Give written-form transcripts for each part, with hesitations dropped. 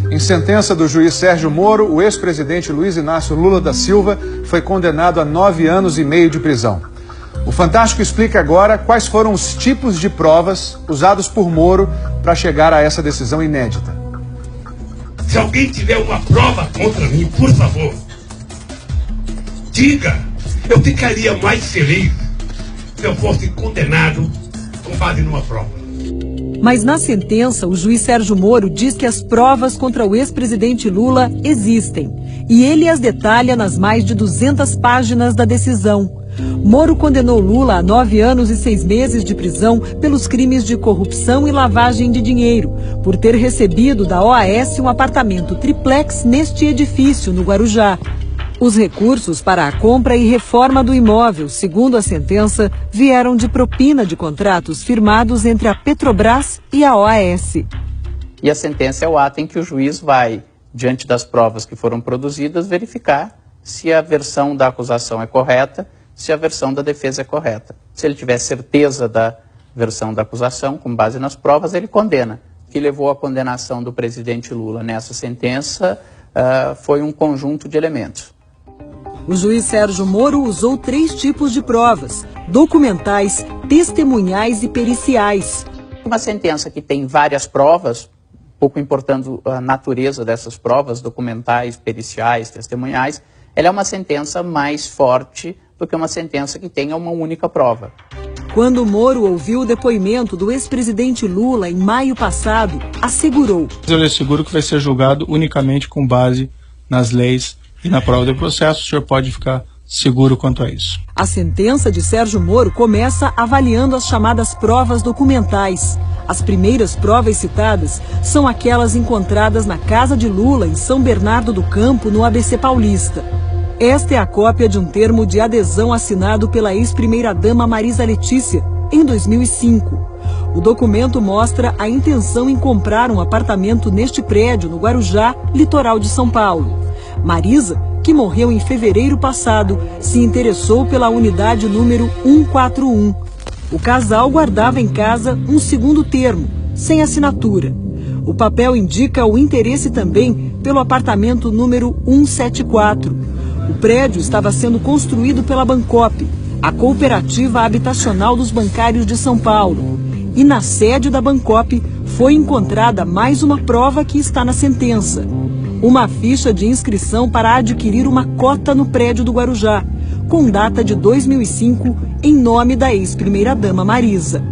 Em sentença do juiz Sérgio Moro, o ex-presidente Luiz Inácio Lula da Silva foi condenado a 9 anos e meio de prisão. O Fantástico explica agora quais foram os tipos de provas usados por Moro para chegar a essa decisão inédita. Se alguém tiver uma prova contra mim, por favor, diga. Eu ficaria mais feliz se eu fosse condenado com base numa prova. Mas na sentença, o juiz Sérgio Moro diz que as provas contra o ex-presidente Lula existem. E ele as detalha nas mais de 200 páginas da decisão. Moro condenou Lula a 9 anos e 6 meses de prisão pelos crimes de corrupção e lavagem de dinheiro, por ter recebido da OAS um apartamento triplex neste edifício, no Guarujá. Os recursos para a compra e reforma do imóvel, segundo a sentença, vieram de propina de contratos firmados entre a Petrobras e a OAS. E a sentença é o ato em que o juiz vai, diante das provas que foram produzidas, verificar se a versão da acusação é correta, se a versão da defesa é correta. Se ele tiver certeza da versão da acusação, com base nas provas, ele condena. O que levou à condenação do presidente Lula nessa sentença foi um conjunto de elementos. O juiz Sérgio Moro usou 3 tipos de provas: documentais, testemunhais e periciais. Uma sentença que tem várias provas, pouco importando a natureza dessas provas, documentais, periciais, testemunhais, ela é uma sentença mais forte do que uma sentença que tenha uma única prova. Quando Moro ouviu o depoimento do ex-presidente Lula em maio passado, assegurou: eu lhe asseguro que vai ser julgado unicamente com base nas leis e na prova do processo. O senhor pode ficar seguro quanto a isso. A sentença de Sérgio Moro começa avaliando as chamadas provas documentais. As primeiras provas citadas são aquelas encontradas na casa de Lula, em São Bernardo do Campo, no ABC Paulista. Esta é a cópia de um termo de adesão assinado pela ex-primeira-dama Marisa Letícia, em 2005. O documento mostra a intenção em comprar um apartamento neste prédio, no Guarujá, litoral de São Paulo. Marisa, que morreu em fevereiro passado, se interessou pela unidade número 141. O casal guardava em casa um segundo termo, sem assinatura. O papel indica o interesse também pelo apartamento número 174. O prédio estava sendo construído pela Bancop, a cooperativa habitacional dos bancários de São Paulo. E na sede da Bancop foi encontrada mais uma prova que está na sentença: uma ficha de inscrição para adquirir uma cota no prédio do Guarujá, com data de 2005, em nome da ex-primeira-dama Marisa.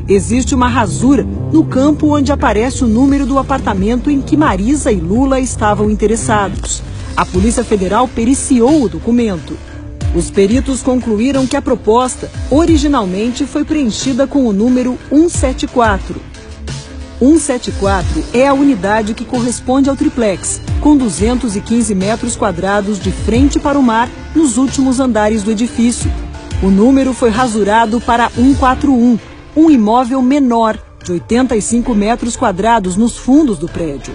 Existe uma rasura no campo onde aparece o número do apartamento em que Marisa e Lula estavam interessados. A Polícia Federal periciou o documento. Os peritos concluíram que a proposta originalmente foi preenchida com o número 174. 174 é a unidade que corresponde ao triplex, com 215 metros quadrados de frente para o mar nos últimos andares do edifício. O número foi rasurado para 141, um imóvel menor, de 85 metros quadrados nos fundos do prédio.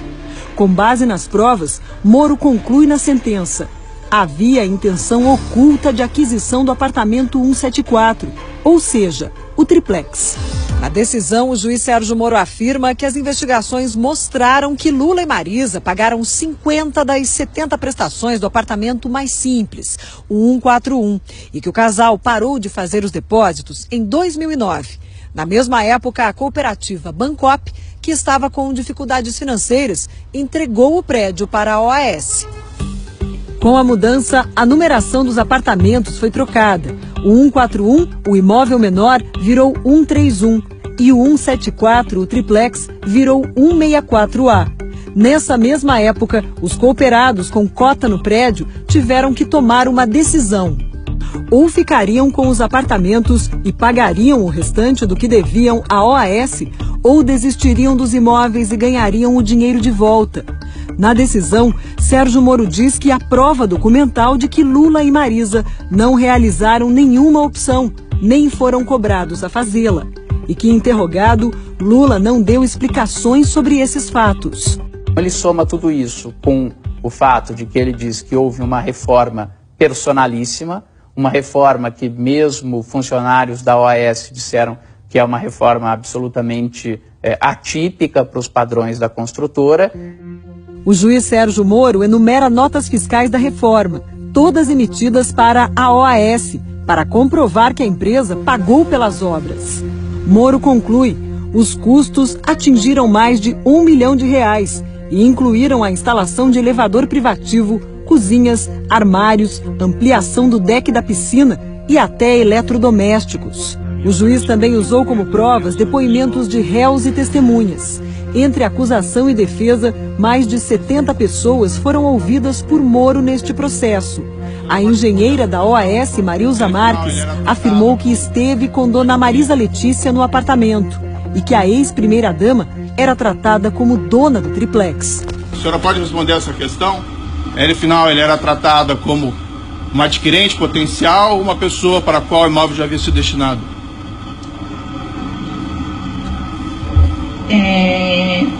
Com base nas provas, Moro conclui na sentença: havia intenção oculta de aquisição do apartamento 174, ou seja, o triplex. Na decisão, o juiz Sérgio Moro afirma que as investigações mostraram que Lula e Marisa pagaram 50 das 70 prestações do apartamento mais simples, o 141, e que o casal parou de fazer os depósitos em 2009. Na mesma época, a cooperativa Bancop, que estava com dificuldades financeiras, entregou o prédio para a OAS. Com a mudança, a numeração dos apartamentos foi trocada. O 141, o imóvel menor, virou 131 e o 174, o triplex, virou 164A. Nessa mesma época, os cooperados com cota no prédio tiveram que tomar uma decisão. Ou ficariam com os apartamentos e pagariam o restante do que deviam à OAS, ou desistiriam dos imóveis e ganhariam o dinheiro de volta. Na decisão, Sérgio Moro diz que há prova documental de que Lula e Marisa não realizaram nenhuma opção, nem foram cobrados a fazê-la. E que, interrogado, Lula não deu explicações sobre esses fatos. Ele soma tudo isso com o fato de que ele diz que houve uma reforma personalíssima, uma reforma que mesmo funcionários da OAS disseram que é uma reforma absolutamente atípica para os padrões da construtora. O juiz Sérgio Moro enumera notas fiscais da reforma, todas emitidas para a OAS, para comprovar que a empresa pagou pelas obras. Moro conclui: os custos atingiram mais de R$1 milhão e incluíram a instalação de elevador privativo, cozinhas, armários, ampliação do deck da piscina e até eletrodomésticos. O juiz também usou como provas depoimentos de réus e testemunhas. Entre acusação e defesa, mais de 70 pessoas foram ouvidas por Moro neste processo. A engenheira da OAS, Marilza Marques, afirmou que esteve com dona Marisa Letícia no apartamento e que a ex-primeira-dama era tratada como dona do triplex. A senhora pode responder essa questão? No final, ele era tratada como uma adquirente potencial ou uma pessoa para a qual o imóvel já havia sido destinado?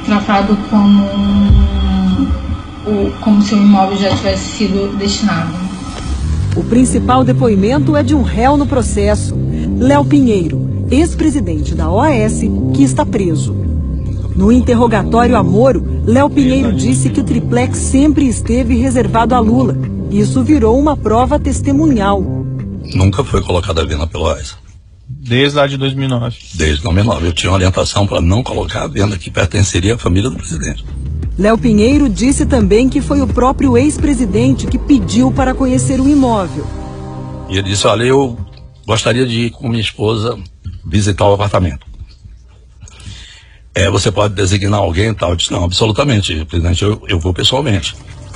Tratado como se o imóvel já tivesse sido destinado. O principal depoimento é de um réu no processo, Léo Pinheiro, ex-presidente da OAS, que está preso. No interrogatório a Moro, Léo Pinheiro disse que o triplex sempre esteve reservado a Lula. Isso virou uma prova testemunhal. Nunca foi colocada a venda pelo OAS. Desde lá de 2009. Desde 2009. Eu tinha uma orientação para não colocar a venda que pertenceria à família do presidente. Léo Pinheiro disse também que foi o próprio ex-presidente que pediu para conhecer o imóvel. E ele disse: olha, eu gostaria de ir com minha esposa visitar o apartamento. Você pode designar alguém e tal? Eu disse: não, absolutamente, presidente, eu vou pessoalmente.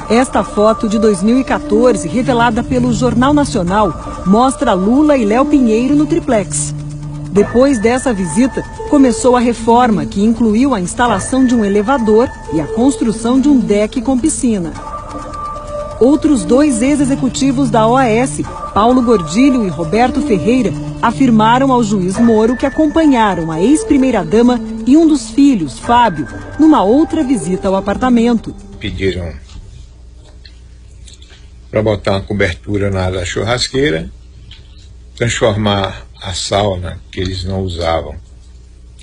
Esta foto de 2014, revelada pelo Jornal Nacional, mostra Lula e Léo Pinheiro no triplex. Depois dessa visita, começou a reforma, que incluiu a instalação de um elevador e a construção de um deck com piscina. Outros dois ex-executivos da OAS, Paulo Gordilho e Roberto Ferreira, afirmaram ao juiz Moro que acompanharam a ex-primeira-dama e um dos filhos, Fábio, numa outra visita ao apartamento. Pediram para botar uma cobertura na churrasqueira, transformar a sauna que eles não usavam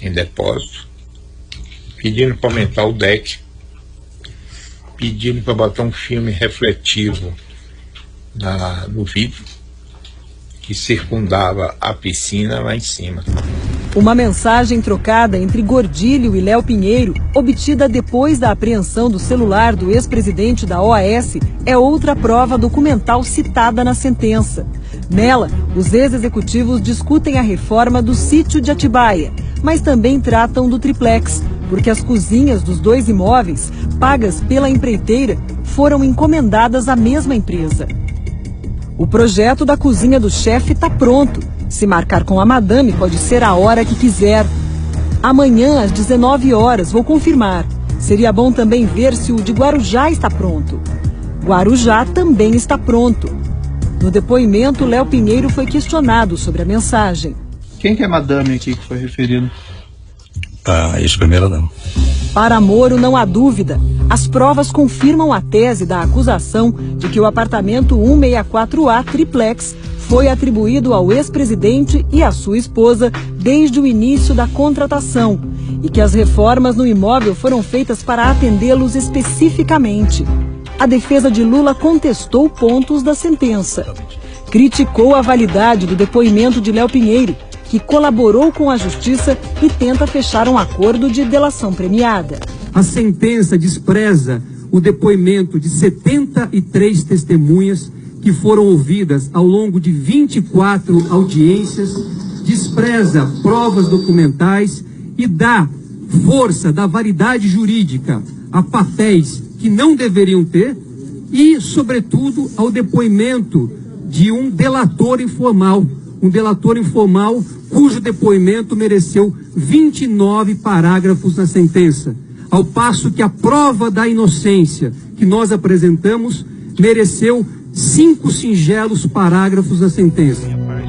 em depósito, pedindo para aumentar o deck, pedindo para botar um filme refletivo no vidro que circundava a piscina lá em cima. Uma mensagem trocada entre Gordilho e Léo Pinheiro, obtida depois da apreensão do celular do ex-presidente da OAS, é outra prova documental citada na sentença. Nela, os ex-executivos discutem a reforma do sítio de Atibaia, mas também tratam do triplex, porque as cozinhas dos dois imóveis, pagas pela empreiteira, foram encomendadas à mesma empresa. O projeto da cozinha do chefe está pronto. Se marcar com a madame, pode ser a hora que quiser. Amanhã, às 19 horas, vou confirmar. Seria bom também ver se o de Guarujá está pronto. Guarujá também está pronto. No depoimento, Léo Pinheiro foi questionado sobre a mensagem. Quem que é a madame aqui que foi referido? A ex-primeira-dama. Para Moro, não há dúvida. As provas confirmam a tese da acusação de que o apartamento 164A triplex foi atribuído ao ex-presidente e à sua esposa desde o início da contratação e que as reformas no imóvel foram feitas para atendê-los especificamente. A defesa de Lula contestou pontos da sentença. Criticou a validade do depoimento de Léo Pinheiro, que colaborou com a justiça e tenta fechar um acordo de delação premiada. A sentença despreza o depoimento de 73 testemunhas que foram ouvidas ao longo de 24 audiências, despreza provas documentais e dá força, dá validade jurídica a papéis que não deveriam ter e, sobretudo, ao depoimento de um delator informal cujo depoimento mereceu 29 parágrafos na sentença, ao passo que a prova da inocência que nós apresentamos mereceu 5 singelos parágrafos na sentença.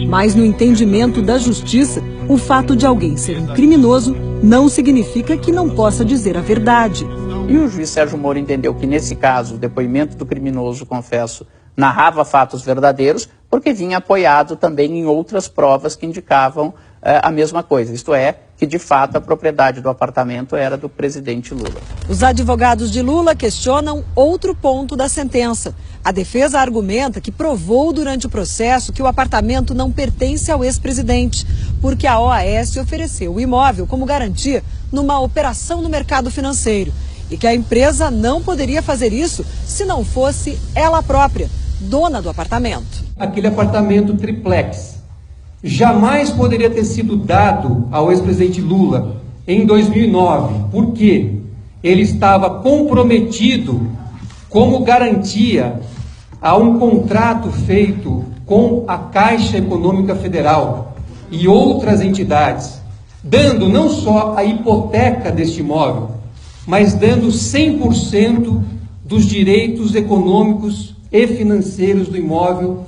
Mas no entendimento da justiça, o fato de alguém ser um criminoso não significa que não possa dizer a verdade. E o juiz Sérgio Moro entendeu que, nesse caso, o depoimento do criminoso, confesso, narrava fatos verdadeiros, porque vinha apoiado também em outras provas que indicavam a mesma coisa. Isto é, que de fato a propriedade do apartamento era do presidente Lula. Os advogados de Lula questionam outro ponto da sentença. A defesa argumenta que provou durante o processo que o apartamento não pertence ao ex-presidente, porque a OAS ofereceu o imóvel como garantia numa operação no mercado financeiro e que a empresa não poderia fazer isso se não fosse ela própria, dona do apartamento. Aquele apartamento triplex jamais poderia ter sido dado ao ex-presidente Lula em 2009, porque ele estava comprometido como garantia a um contrato feito com a Caixa Econômica Federal e outras entidades, dando não só a hipoteca deste imóvel, mas dando 100% dos direitos econômicos e financeiros do imóvel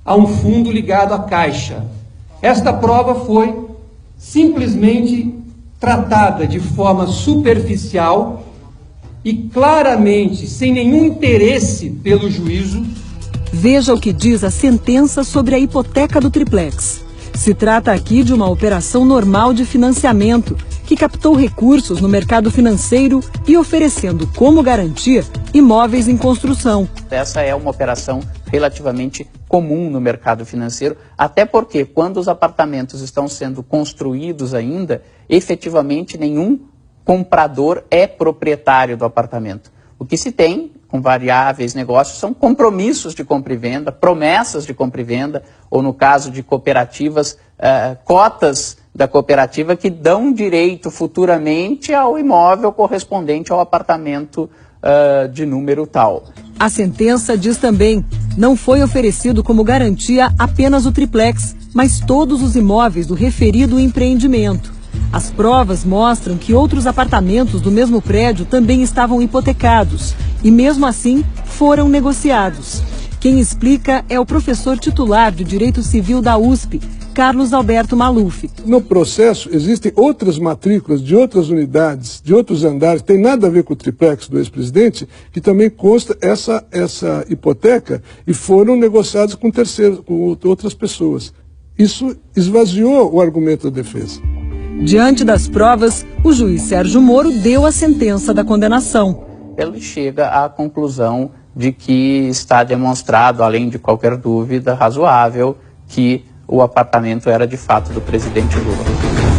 a um fundo ligado à Caixa. Esta prova foi simplesmente tratada de forma superficial e claramente sem nenhum interesse pelo juízo. Veja o que diz a sentença sobre a hipoteca do triplex. Se trata aqui de uma operação normal de financiamento que captou recursos no mercado financeiro e oferecendo como garantia imóveis em construção. Essa é uma operação relativamente comum no mercado financeiro, até porque quando os apartamentos estão sendo construídos ainda, efetivamente nenhum comprador é proprietário do apartamento. O que se tem com variáveis negócios são compromissos de compra e venda, promessas de compra e venda, ou no caso de cooperativas, cotas da cooperativa que dão direito futuramente ao imóvel correspondente ao apartamento de número tal. A sentença diz também: não foi oferecido como garantia apenas o triplex, mas todos os imóveis do referido empreendimento. As provas mostram que outros apartamentos do mesmo prédio também estavam hipotecados e, mesmo assim, foram negociados. Quem explica é o professor titular de Direito Civil da USP, Carlos Alberto Maluf. No processo, existem outras matrículas de outras unidades, de outros andares, tem nada a ver com o triplex do ex-presidente, que também consta essa hipoteca e foram negociados com terceiros, com outras pessoas. Isso esvaziou o argumento da defesa. Diante das provas, o juiz Sérgio Moro deu a sentença da condenação. Ele chega à conclusão de que está demonstrado, além de qualquer dúvida razoável, que o apartamento era de fato do presidente Lula.